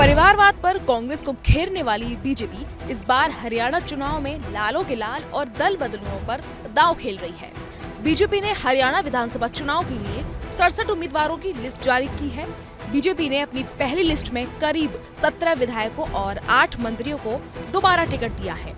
परिवारवाद पर कांग्रेस को घेरने वाली बीजेपी इस बार हरियाणा चुनाव में लालों के लाल और दल बदलुओं पर दांव खेल रही है। बीजेपी ने हरियाणा विधानसभा चुनाव के लिए 67 उम्मीदवारों की लिस्ट जारी की है। बीजेपी ने अपनी पहली लिस्ट में करीब 17 विधायकों और 8 मंत्रियों को दोबारा टिकट दिया है,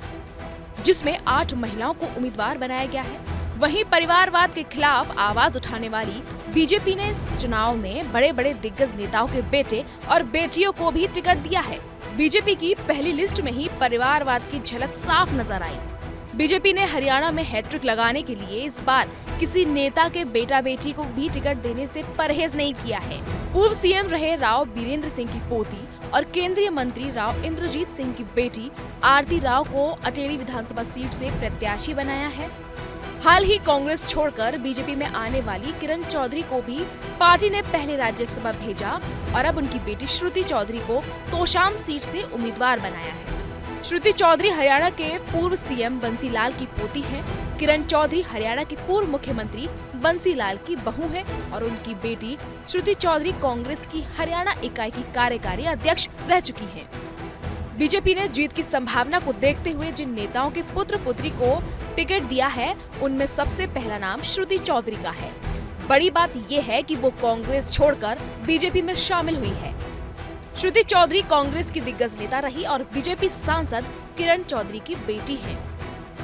जिसमें 8 महिलाओं को उम्मीदवार बनाया गया है। वहीं परिवारवाद के खिलाफ आवाज उठाने वाली बीजेपी ने इस चुनाव में बड़े बड़े दिग्गज नेताओं के बेटे और बेटियों को भी टिकट दिया है। बीजेपी की पहली लिस्ट में ही परिवारवाद की झलक साफ नजर आई। बीजेपी ने हरियाणा में हैट्रिक लगाने के लिए इस बार किसी नेता के बेटा बेटी को भी टिकट देने से परहेज नहीं किया है। पूर्व सीएम रहे राव बीरेंद्र सिंह की पोती और केंद्रीय मंत्री राव इंद्रजीत सिंह की बेटी आरती राव को अटेली विधानसभा सीट से प्रत्याशी बनाया है। हाल ही कांग्रेस छोड़कर बीजेपी में आने वाली किरण चौधरी को भी पार्टी ने पहले राज्यसभा भेजा और अब उनकी बेटी श्रुति चौधरी को तोशाम सीट से उम्मीदवार बनाया है। श्रुति चौधरी हरियाणा के पूर्व सीएम बंसीलाल की पोती हैं। किरण चौधरी हरियाणा के पूर्व मुख्यमंत्री बंसीलाल की बहू है और उनकी बेटी श्रुति चौधरी कांग्रेस की हरियाणा इकाई की कार्यकारी अध्यक्ष रह चुकी हैं। बीजेपी ने जीत की संभावना को देखते हुए जिन नेताओं के पुत्र पुत्री को टिकट दिया है, उनमें सबसे पहला नाम श्रुति चौधरी का है। बड़ी बात यह है कि वो कांग्रेस छोड़कर बीजेपी में शामिल हुई है। श्रुति चौधरी कांग्रेस की दिग्गज नेता रही और बीजेपी सांसद किरण चौधरी की बेटी हैं।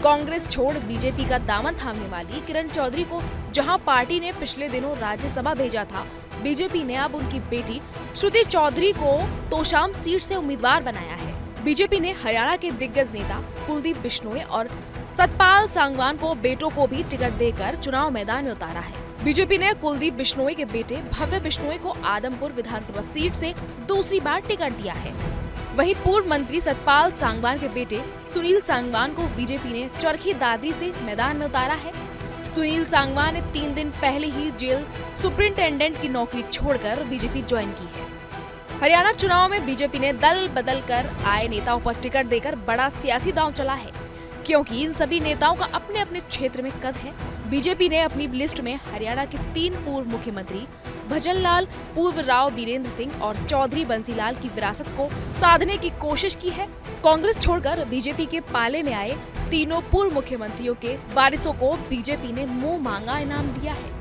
कांग्रेस छोड़ बीजेपी का दामन थामने वाली किरण चौधरी को जहां पार्टी ने पिछले दिनों राज्यसभा भेजा था, बीजेपी ने अब उनकी बेटी श्रुति चौधरी को तोशाम सीट से उम्मीदवार बनाया है। बीजेपी ने हरियाणा के दिग्गज नेता कुलदीप बिश्नोई और सतपाल सांगवान को बेटों को भी टिकट देकर चुनाव मैदान में उतारा है। बीजेपी ने कुलदीप बिश्नोई के बेटे भव्य बिश्नोई को आदमपुर विधानसभा सीट से दूसरी बार टिकट दिया है। वहीं पूर्व मंत्री सतपाल सांगवान के बेटे सुनील सांगवान को बीजेपी ने चरखी दादरी से मैदान में उतारा है। सुनील सांगवान ने 3 दिन पहले ही जेल सुपरिंटेंडेंट की नौकरी छोड़कर बीजेपी ज्वाइन की है। हरियाणा चुनाव में बीजेपी ने दल बदल कर आए नेताओं पर टिकट देकर बड़ा सियासी दांव चला है, क्योंकि इन सभी नेताओं का अपने अपने क्षेत्र में कद है। बीजेपी ने अपनी लिस्ट में हरियाणा के 3 पूर्व मुख्यमंत्री भजनलाल, पूर्व राव बीरेंद्र सिंह और चौधरी बंसीलाल की विरासत को साधने की कोशिश की है। कांग्रेस छोड़कर बीजेपी के पाले में आए तीनों पूर्व मुख्यमंत्रियों के वारिसों को बीजेपी ने मुंह मांगा इनाम दिया है।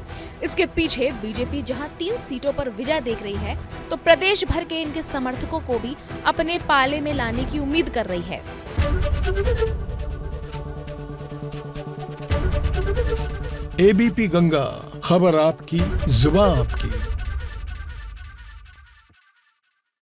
इसके पीछे बीजेपी जहां 3 सीटों पर विजय देख रही है, तो प्रदेश भर के इनके समर्थकों को भी अपने पाले में लाने की उम्मीद कर रही है। एबीपी गंगा, खबर आपकी, जुबान आपकी।